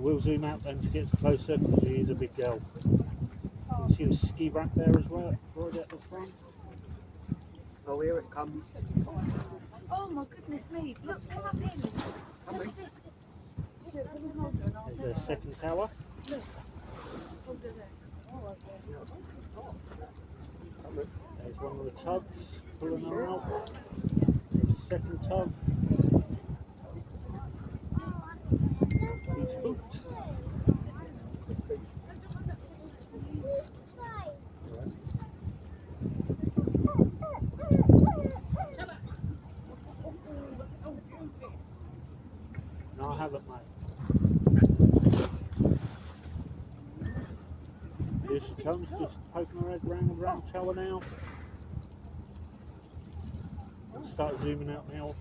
will zoom out then to get closer because she is a big girl. You can see the ski rack there as well, right at the front. Oh, here it comes. Oh my goodness me! Look, come up in. Look at this. There's their second tower. There's one of the tubs pulling her out. There's the second tub. She's hooked. No, I haven't, mate. Here she comes, just poking her head round the tower now. Start zooming out now.